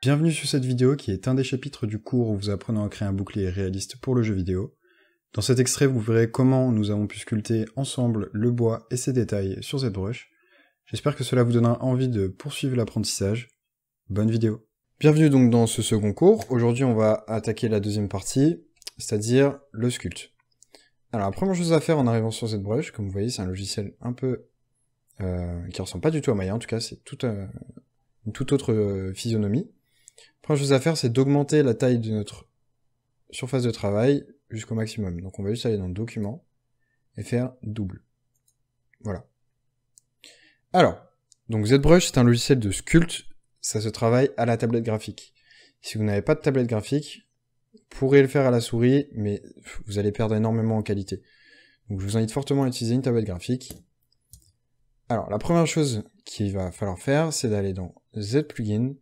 Bienvenue sur cette vidéo qui est un des chapitres du cours où vous apprenez à créer un bouclier réaliste pour le jeu vidéo. Dans cet extrait, vous verrez comment nous avons pu sculpter ensemble le bois et ses détails sur ZBrush. J'espère que cela vous donnera envie de poursuivre l'apprentissage. Bonne vidéo. Bienvenue donc dans ce second cours. Aujourd'hui, on va attaquer la deuxième partie, c'est-à-dire le sculpt. Alors, la première chose à faire en arrivant sur ZBrush, comme vous voyez, c'est un logiciel un peu qui ressemble pas du tout à Maya, en tout cas, c'est une toute autre physionomie. La première chose à faire, c'est d'augmenter la taille de notre surface de travail jusqu'au maximum. Donc on va juste aller dans Document et faire double. Voilà. Alors, donc ZBrush, c'est un logiciel de sculpt, ça se travaille à la tablette graphique. Si vous n'avez pas de tablette graphique, vous pourrez le faire à la souris, mais vous allez perdre énormément en qualité. Donc je vous invite fortement à utiliser une tablette graphique. Alors, la première chose qu'il va falloir faire, c'est d'aller dans Z-Plugin,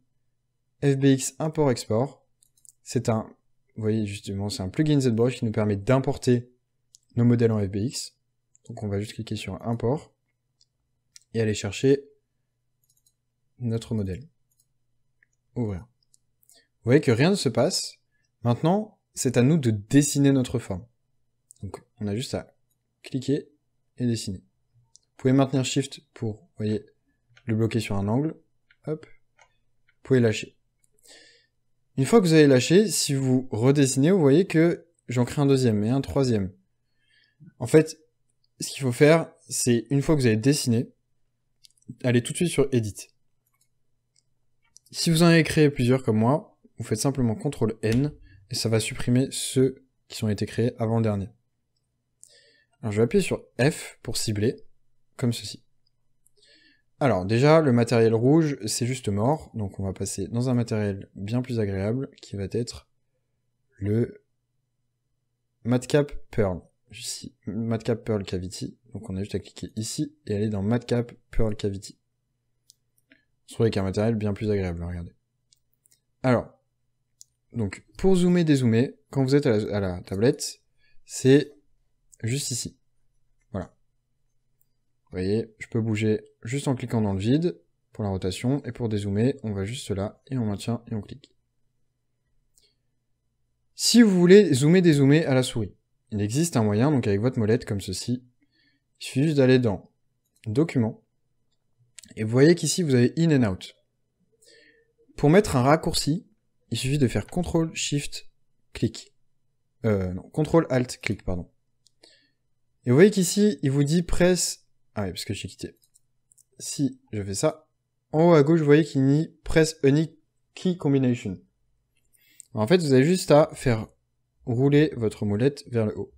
FBX Import-Export. C'est un, vous voyez justement, c'est un plugin ZBrush qui nous permet d'importer nos modèles en FBX. Donc on va juste cliquer sur Import et aller chercher notre modèle. Ouvrir. Vous voyez que rien ne se passe. Maintenant, c'est à nous de dessiner notre forme. Donc on a juste à cliquer et dessiner. Vous pouvez maintenir Shift pour, vous voyez, le bloquer sur un angle. Hop. Vous pouvez lâcher. Une fois que vous avez lâché, si vous redessinez, vous voyez que j'en crée un deuxième et un troisième. En fait, ce qu'il faut faire, c'est une fois que vous avez dessiné, allez tout de suite sur Edit. Si vous en avez créé plusieurs comme moi, vous faites simplement CTRL-N et ça va supprimer ceux qui ont été créés avant le dernier. Alors je vais appuyer sur F pour cibler, comme ceci. Alors déjà, le matériel rouge, c'est juste mort, donc on va passer dans un matériel bien plus agréable, qui va être le Madcap Pearl. Ici, Madcap Pearl Cavity, donc on a juste à cliquer ici, et aller dans Madcap Pearl Cavity. On se trouve avec un matériel bien plus agréable, regardez. Alors, donc pour zoomer, dézoomer, quand vous êtes à la tablette, c'est juste ici. Voilà. Vous voyez, je peux bouger juste en cliquant dans le vide pour la rotation, et pour dézoomer, on va juste là, et on maintient, et on clique. Si vous voulez zoomer, dézoomer à la souris, il existe un moyen, donc avec votre molette comme ceci, il suffit juste d'aller dans Document, et vous voyez qu'ici vous avez In and Out. Pour mettre un raccourci, il suffit de faire CTRL SHIFT clic. Non, CTRL ALT clic, pardon. Et vous voyez qu'ici, il vous dit press. Ah oui, parce que j'ai quitté. Si je fais ça, en haut à gauche, vous voyez qu'il dit Press Any Key Combination. En fait, vous avez juste à faire rouler votre molette vers le haut.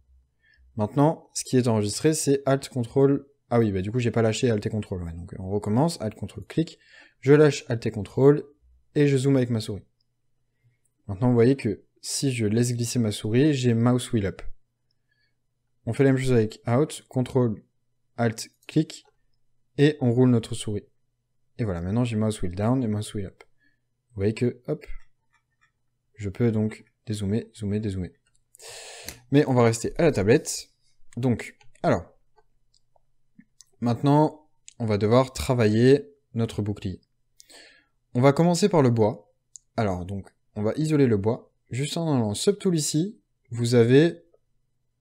Maintenant, ce qui est enregistré, c'est Alt Ctrl. Ah oui, bah du coup, j'ai pas lâché Alt et Ctrl. Ouais, donc on recommence, Alt Ctrl clic. Je lâche Alt et Ctrl et je zoome avec ma souris. Maintenant, vous voyez que si je laisse glisser ma souris, j'ai Mouse Wheel Up. On fait la même chose avec Out, Ctrl Alt, clic, et on roule notre souris. Et voilà, maintenant j'ai mouse wheel down et mouse wheel up. Vous voyez que, hop, je peux donc dézoomer, zoomer, dézoomer. Mais on va rester à la tablette. Donc, alors, maintenant, on va devoir travailler notre bouclier. On va commencer par le bois. Alors, donc, on va isoler le bois. Juste en allant Subtool ici, vous avez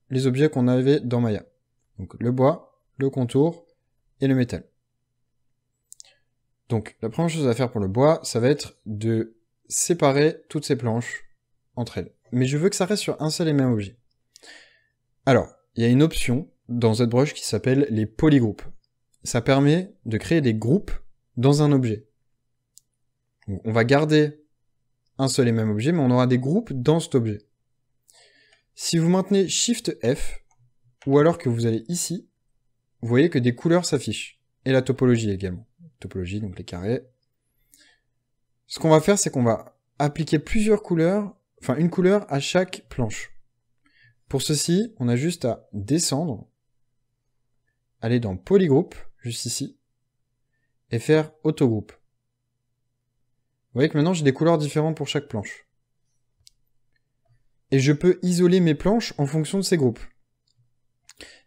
les objets qu'on avait dans Maya. Donc, le bois, le contour et le métal. Donc la première chose à faire pour le bois, ça va être de séparer toutes ces planches entre elles. Mais je veux que ça reste sur un seul et même objet. Alors, il y a une option dans ZBrush qui s'appelle les polygroupes. Ça permet de créer des groupes dans un objet. Donc, on va garder un seul et même objet, mais on aura des groupes dans cet objet. Si vous maintenez Shift F, ou alors que vous allez ici, vous voyez que des couleurs s'affichent. Et la topologie également. Topologie, donc les carrés. Ce qu'on va faire, c'est qu'on va appliquer plusieurs couleurs, enfin une couleur à chaque planche. Pour ceci, on a juste à descendre, aller dans Polygroup, juste ici, et faire Autogroupe. Vous voyez que maintenant j'ai des couleurs différentes pour chaque planche. Et je peux isoler mes planches en fonction de ces groupes.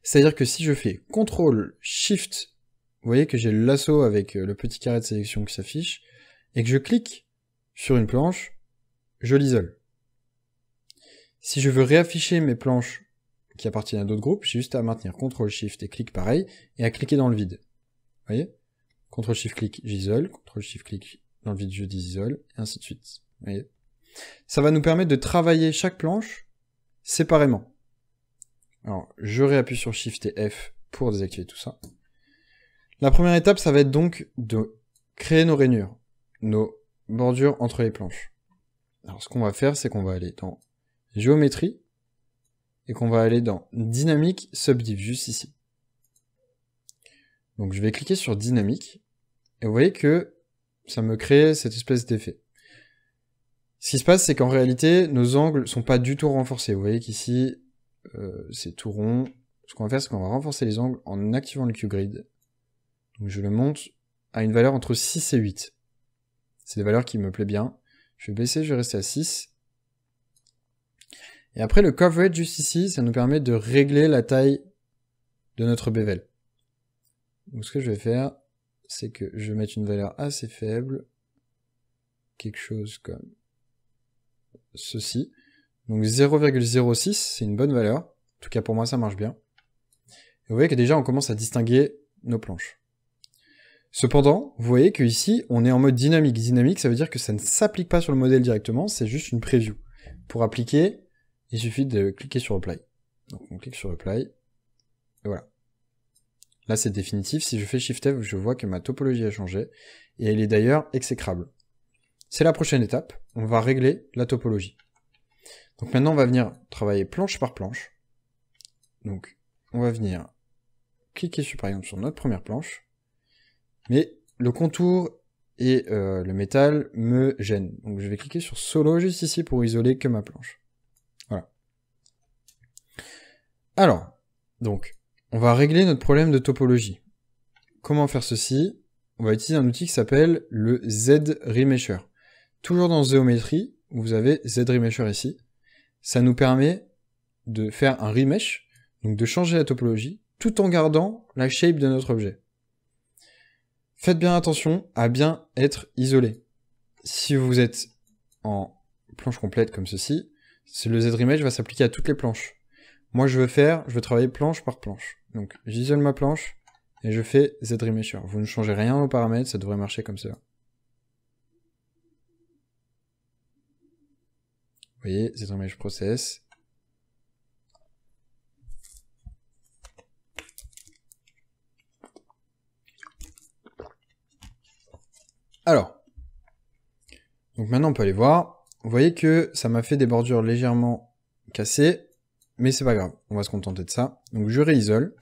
C'est-à-dire que si je fais CTRL SHIFT, vous voyez que j'ai le lasso avec le petit carré de sélection qui s'affiche, et que je clique sur une planche, je l'isole. Si je veux réafficher mes planches qui appartiennent à d'autres groupes, j'ai juste à maintenir CTRL-SHIFT et clic pareil, et à cliquer dans le vide. Vous voyez? CTRL-SHIFT-clic, j'isole, CTRL-SHIFT-clic dans le vide, je désisole, et ainsi de suite. Vous voyez? Ça va nous permettre de travailler chaque planche séparément. Alors, je réappuie sur SHIFT et F pour désactiver tout ça. La première étape, ça va être donc de créer nos rainures, nos bordures entre les planches. Alors, ce qu'on va faire, c'est qu'on va aller dans Géométrie, et qu'on va aller dans Dynamique Subdiv, juste ici. Donc, je vais cliquer sur Dynamique, et vous voyez que ça me crée cette espèce d'effet. Ce qui se passe, c'est qu'en réalité, nos angles sont pas du tout renforcés. Vous voyez qu'ici, c'est tout rond. Ce qu'on va faire, c'est qu'on va renforcer les angles en activant le Q-Grid. Donc je le monte à une valeur entre 6 et 8. C'est des valeurs qui me plaisent bien. Je vais baisser, je vais rester à 6. Et après, le coverage juste ici, ça nous permet de régler la taille de notre bevel. Donc ce que je vais faire, c'est que je vais mettre une valeur assez faible. Quelque chose comme ceci. Donc 0,06, c'est une bonne valeur. En tout cas pour moi ça marche bien. Et vous voyez que déjà on commence à distinguer nos planches. Cependant, vous voyez qu'ici on est en mode dynamique. Dynamique, ça veut dire que ça ne s'applique pas sur le modèle directement, c'est juste une preview. Pour appliquer, il suffit de cliquer sur Apply. Donc on clique sur Apply, et voilà. Là c'est définitif, si je fais Shift F, je vois que ma topologie a changé, et elle est d'ailleurs exécrable. C'est la prochaine étape, on va régler la topologie. Donc maintenant on va venir travailler planche par planche. Donc on va venir cliquer sur, par exemple sur notre première planche, mais le contour et le métal me gênent. Donc je vais cliquer sur Solo juste ici pour isoler que ma planche. Voilà. Alors, donc, on va régler notre problème de topologie. Comment faire ceci? On va utiliser un outil qui s'appelle le Z-Remesher. Toujours dans Géométrie, vous avez Z-Remesher ici. Ça nous permet de faire un remesh, donc de changer la topologie, tout en gardant la shape de notre objet. Faites bien attention à bien être isolé. Si vous êtes en planche complète comme ceci, le Z-Remesh va s'appliquer à toutes les planches. Moi je veux travailler planche par planche. Donc j'isole ma planche et je fais Z-Remesher. Vous ne changez rien aux paramètres, ça devrait marcher comme cela. Vous voyez, Z-Remesh process. Alors, donc maintenant on peut aller voir. Vous voyez que ça m'a fait des bordures légèrement cassées, mais c'est pas grave, on va se contenter de ça. Donc je réisole,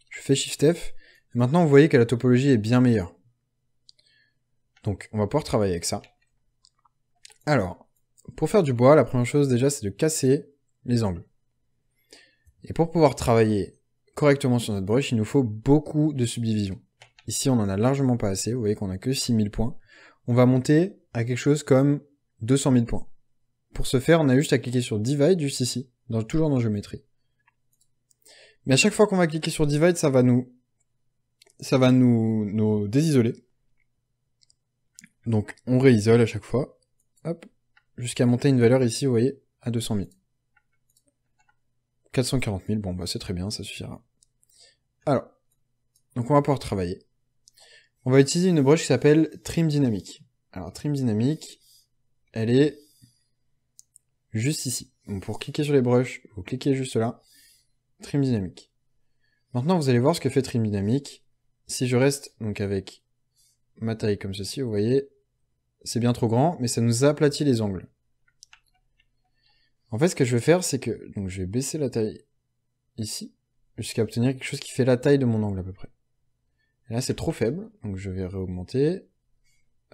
je fais Shift F, et maintenant vous voyez que la topologie est bien meilleure. Donc on va pouvoir travailler avec ça. Alors, pour faire du bois, la première chose déjà c'est de casser les angles. Et pour pouvoir travailler correctement sur notre brush, il nous faut beaucoup de subdivisions. Ici, on en a largement pas assez, vous voyez qu'on a que 6000 points. On va monter à quelque chose comme 200 000 points. Pour ce faire, on a juste à cliquer sur Divide, juste ici, toujours dans Géométrie. Mais à chaque fois qu'on va cliquer sur Divide, ça va nous désisoler. Donc, on réisole à chaque fois, hop, jusqu'à monter une valeur ici, vous voyez, à 200 000. 440 000, bon bah c'est très bien, ça suffira. Alors, donc on va pouvoir travailler. On va utiliser une brush qui s'appelle Trim Dynamic. Alors Trim Dynamic, elle est juste ici. Donc pour cliquer sur les brushes, vous cliquez juste là, Trim Dynamic. Maintenant vous allez voir ce que fait Trim Dynamic. Si je reste donc avec ma taille comme ceci, vous voyez, c'est bien trop grand, mais ça nous aplatit les angles. En fait ce que je vais faire, c'est que donc je vais baisser la taille ici, jusqu'à obtenir quelque chose qui fait la taille de mon angle à peu près. Et là c'est trop faible, donc je vais réaugmenter,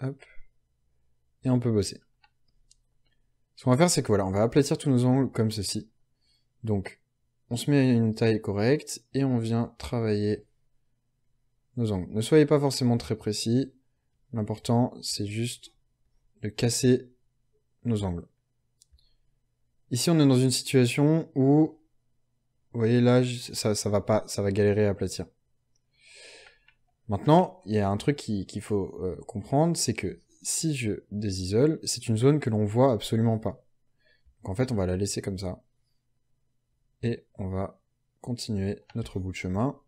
hop, et on peut bosser. Ce qu'on va faire c'est que voilà, on va aplatir tous nos angles comme ceci. Donc on se met à une taille correcte, et on vient travailler nos angles. Ne soyez pas forcément très précis, l'important c'est juste de casser nos angles. Ici on est dans une situation où, vous voyez là, ça va galérer à aplatir. Maintenant, il y a un truc qu'il faut comprendre, c'est que si je désisole, c'est une zone que l'on voit absolument pas. Donc en fait, on va la laisser comme ça. Et on va continuer notre bout de chemin.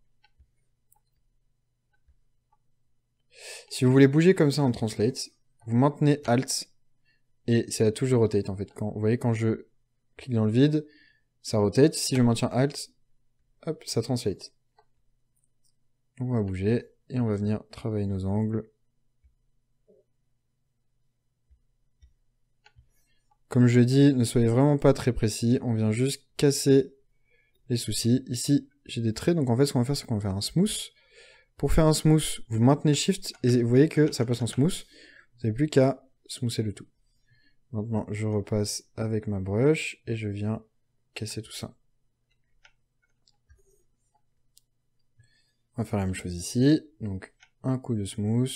Si vous voulez bouger comme ça en Translate, vous maintenez Alt, et c'est la touche de Rotate en fait. Vous voyez, quand je clique dans le vide, ça rotate. Si je maintiens Alt, hop, ça Translate. Donc on va bouger, et on va venir travailler nos angles. Comme je dis, ne soyez vraiment pas très précis, on vient juste casser les soucis. Ici, j'ai des traits, donc en fait, ce qu'on va faire, c'est qu'on va faire un smooth. Pour faire un smooth, vous maintenez Shift, et vous voyez que ça passe en smooth. Vous n'avez plus qu'à smoother le tout. Maintenant, je repasse avec ma brush, et je viens casser tout ça. On va faire la même chose ici, donc un coup de smooth,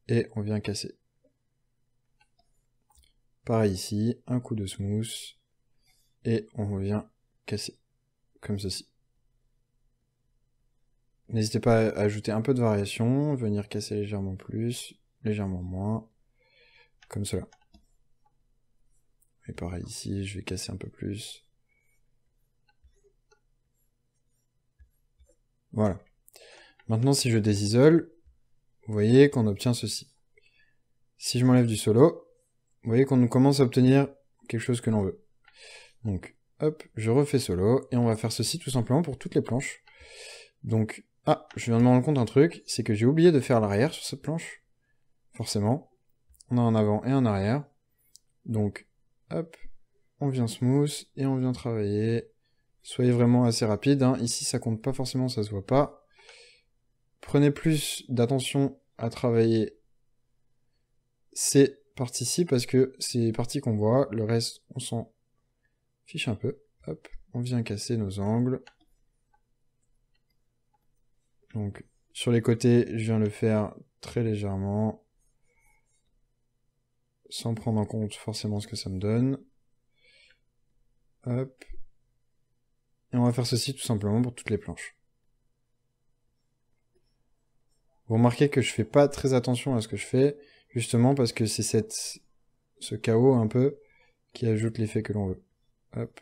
et on vient casser. Pareil ici, un coup de smooth, et on vient casser, comme ceci. N'hésitez pas à ajouter un peu de variation, venir casser légèrement plus, légèrement moins, comme cela. Et pareil ici, je vais casser un peu plus. Voilà. Maintenant, si je désisole, vous voyez qu'on obtient ceci. Si je m'enlève du solo, vous voyez qu'on commence à obtenir quelque chose que l'on veut. Donc, hop, je refais solo, et on va faire ceci tout simplement pour toutes les planches. Donc, ah, je viens de me rendre compte d'un truc, c'est que j'ai oublié de faire l'arrière sur cette planche. Forcément. On a un avant et un arrière. Donc, hop, on vient smooth, et on vient travailler. Soyez vraiment assez rapide, hein. Ici, ça compte pas forcément, ça se voit pas. Prenez plus d'attention à travailler ces parties-ci, parce que c'est les parties qu'on voit, le reste, on s'en fiche un peu. Hop, on vient casser nos angles. Donc, sur les côtés, je viens le faire très légèrement, sans prendre en compte forcément ce que ça me donne. Hop. Et on va faire ceci tout simplement pour toutes les planches. Vous remarquez que je fais pas très attention à ce que je fais, justement parce que c'est ce chaos un peu qui ajoute l'effet que l'on veut. Hop.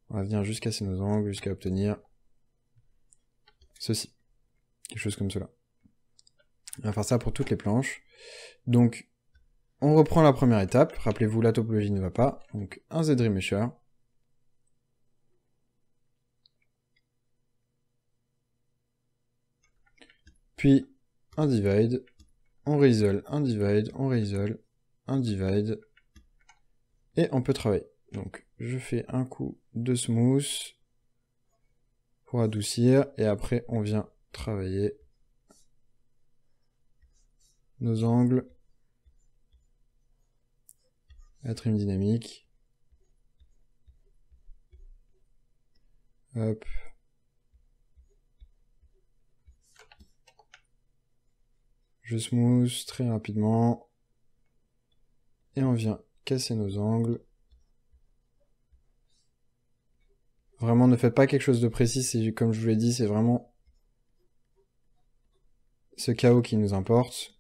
On va venir juste casser nos angles jusqu'à obtenir ceci. Quelque chose comme cela. On va faire ça pour toutes les planches. Donc, on reprend la première étape. Rappelez-vous, la topologie ne va pas. Donc, un Z-Remesher. Puis, un divide. On reisole, un divide, on reisole, un divide. Et on peut travailler. Donc, je fais un coup de smooth pour adoucir. Et après, on vient travailler nos angles. La trim dynamique. Hop. Je smooth très rapidement. Et on vient casser nos angles. Vraiment, ne faites pas quelque chose de précis, comme je vous l'ai dit, c'est vraiment ce chaos qui nous importe.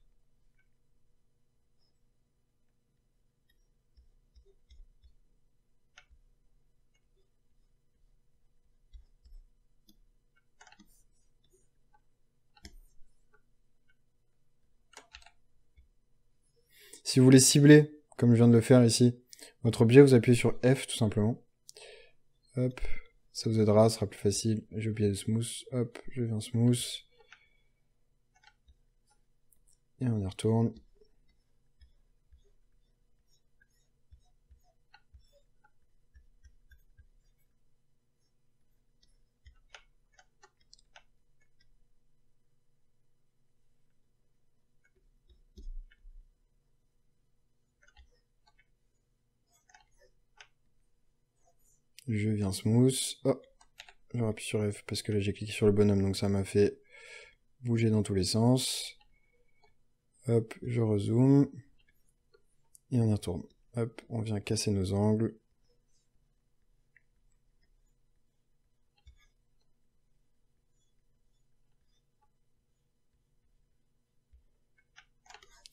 Si vous voulez cibler, comme je viens de le faire ici, votre objet, vous appuyez sur F tout simplement. Hop, ça vous aidera, ce sera plus facile. J'ai oublié de smooth, hop, je viens smooth. Et on y retourne. Je viens smooth. Oh, je rappuie sur F parce que là j'ai cliqué sur le bonhomme, donc ça m'a fait bouger dans tous les sens. Hop, je rezoome. Et on y retourne. Hop, on vient casser nos angles.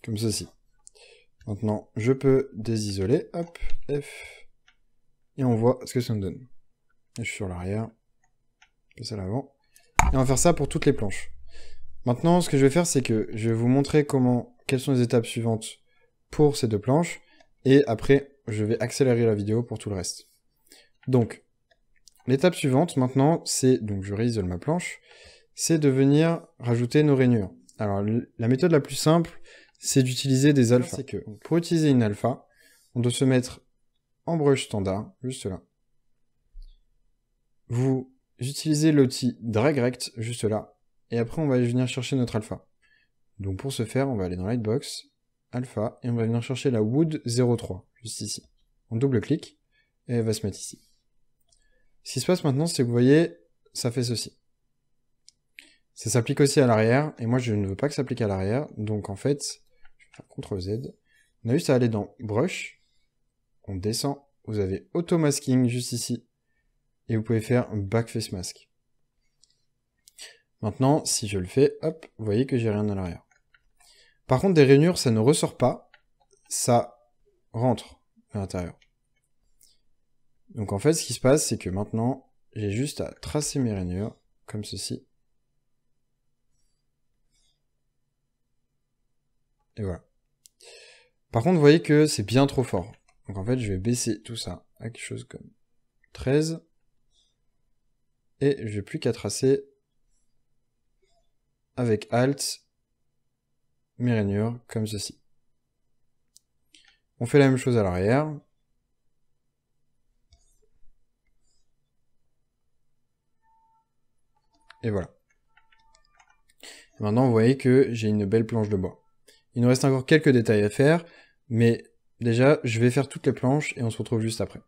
comme ceci. Maintenant, je peux désisoler, hop, F, et on voit ce que ça me donne. Et je suis sur l'arrière, je passe à l'avant, et on va faire ça pour toutes les planches. Maintenant, ce que je vais faire, c'est que je vais vous montrer quelles sont les étapes suivantes pour ces deux planches, et après, je vais accélérer la vidéo pour tout le reste. Donc, l'étape suivante, maintenant, c'est, donc je réisole ma planche, c'est de venir rajouter nos rainures. Alors, la méthode la plus simple, c'est d'utiliser des alphas. C'est que, pour utiliser une alpha, on doit se mettre en brush standard, juste là. Vous utilisez l'outil drag rect, juste là, et après on va venir chercher notre alpha. Donc pour ce faire, on va aller dans Lightbox, alpha, et on va venir chercher la Wood 03, juste ici. On double-clique, et elle va se mettre ici. Ce qui se passe maintenant, c'est que vous voyez, ça fait ceci. Ça s'applique aussi à l'arrière, et moi je ne veux pas que ça s'applique à l'arrière, donc en fait, je vais faire CTRL-Z. On a juste à aller dans Brush, on descend, vous avez Auto Masking juste ici, et vous pouvez faire Back Face Mask. Maintenant, si je le fais, hop, vous voyez que j'ai rien à l'arrière. Par contre, des rainures, ça ne ressort pas, ça rentre à l'intérieur. Donc en fait, ce qui se passe, c'est que maintenant, j'ai juste à tracer mes rainures, comme ceci. Et voilà. Par contre, vous voyez que c'est bien trop fort. Donc en fait, je vais baisser tout ça à quelque chose comme 13. Et je n'ai plus qu'à tracer avec Alt mes rainures comme ceci. On fait la même chose à l'arrière. Et voilà. Et maintenant, vous voyez que j'ai une belle planche de bois. Il nous reste encore quelques détails à faire, mais déjà, je vais faire toutes les planches et on se retrouve juste après.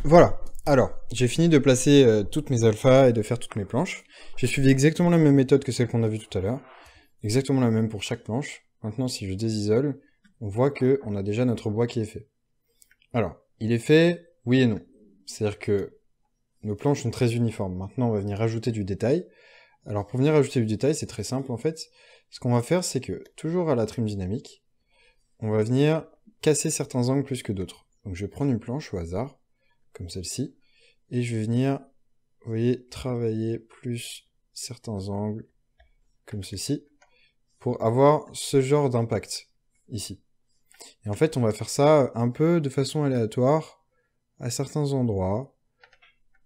Voilà. Alors, j'ai fini de placer toutes mes alphas et de faire toutes mes planches. J'ai suivi exactement la même méthode que celle qu'on a vue tout à l'heure. Exactement la même pour chaque planche. Maintenant, si je désisole, on voit qu'on a déjà notre bois qui est fait. Alors, il est fait, oui et non. C'est-à-dire que nos planches sont très uniformes. Maintenant, on va venir rajouter du détail. Alors, pour venir rajouter du détail, c'est très simple en fait. Ce qu'on va faire, c'est que, toujours à la trim dynamique, on va venir casser certains angles plus que d'autres. Donc je vais prendre une planche au hasard, comme celle-ci, et je vais venir, vous voyez, travailler plus certains angles, comme ceci, pour avoir ce genre d'impact, ici. Et en fait, on va faire ça un peu de façon aléatoire, à certains endroits,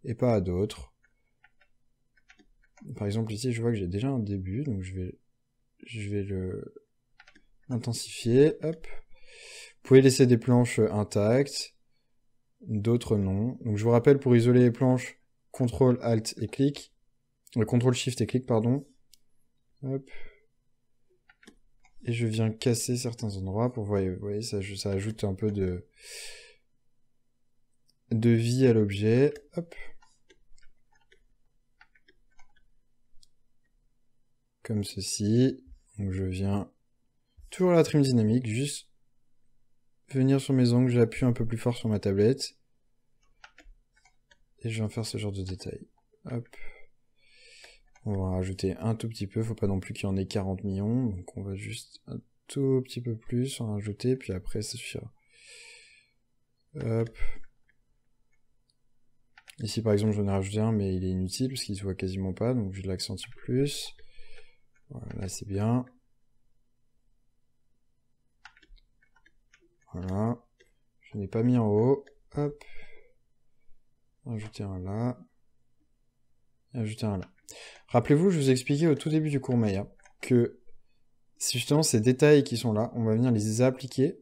et pas à d'autres. Par exemple, ici, je vois que j'ai déjà un début, donc je vais le intensifier, hop. Vous pouvez laisser des planches intactes, d'autres non. Donc je vous rappelle, pour isoler les planches, CTRL ALT et clic, CTRL SHIFT et clic, pardon. Hop. Et je viens casser certains endroits pour, vous voyez, ça ajoute un peu de vie à l'objet. Hop. Comme ceci. Donc je viens toujours à la trim dynamique, juste venir sur mes ongles, j'appuie un peu plus fort sur ma tablette. Et je viens faire ce genre de détail. Hop. On va rajouter un tout petit peu, faut pas non plus qu'il y en ait 40 millions, donc on va juste un tout petit peu plus en rajouter, puis après ça suffira. Hop. Ici par exemple j'en ai rajouté un, mais il est inutile parce qu'il se voit quasiment pas, donc je l'accentue plus. Voilà, là c'est bien. Voilà. Je n'ai pas mis en haut. Hop. Ajouter un là. Et ajouter un là. Rappelez-vous, je vous ai expliqué au tout début du cours Maya que c'est justement ces détails qui sont là, on va venir les appliquer,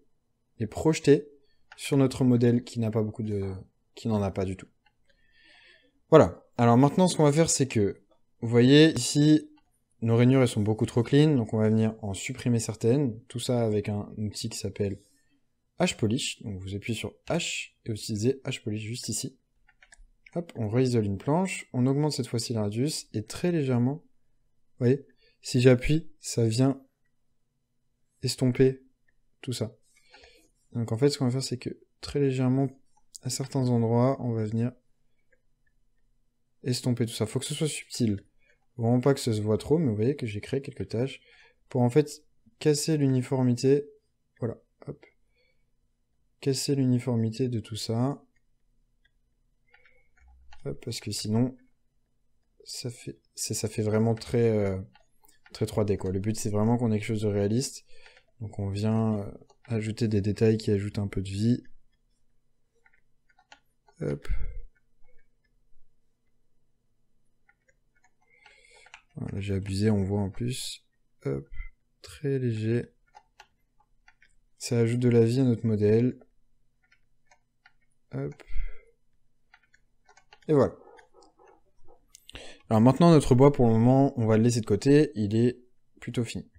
les projeter sur notre modèle qui n'a pas beaucoup de... qui n'en a pas du tout. Voilà. Alors maintenant, ce qu'on va faire, c'est que, vous voyez, ici, nos rainures, elles sont beaucoup trop clean, donc on va venir en supprimer certaines. Tout ça avec un outil qui s'appelle H-Polish. Donc vous appuyez sur H et vous utilisez H-Polish juste ici. Hop, on réisole une planche, on augmente cette fois-ci la radius, et très légèrement, vous voyez, si j'appuie, ça vient estomper tout ça. Donc en fait, ce qu'on va faire, c'est que très légèrement, à certains endroits, on va venir estomper tout ça. Faut que ce soit subtil. Vraiment pas que ça se voit trop, mais vous voyez que j'ai créé quelques tâches pour en fait casser l'uniformité. Voilà, hop. Casser l'uniformité de tout ça. Hop, parce que sinon, ça fait vraiment très 3D, quoi. Le but, c'est vraiment qu'on ait quelque chose de réaliste. Donc on vient ajouter des détails qui ajoutent un peu de vie. Hop. Voilà, j'ai abusé, on voit en plus. Hop. Très léger. Ça ajoute de la vie à notre modèle. Hop. Et voilà. Alors maintenant, notre bois, pour le moment, on va le laisser de côté. Il est plutôt fini.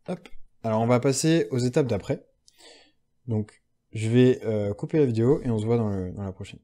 Hop. Alors on va passer aux étapes d'après. Donc je vais couper la vidéo et on se voit dans la prochaine.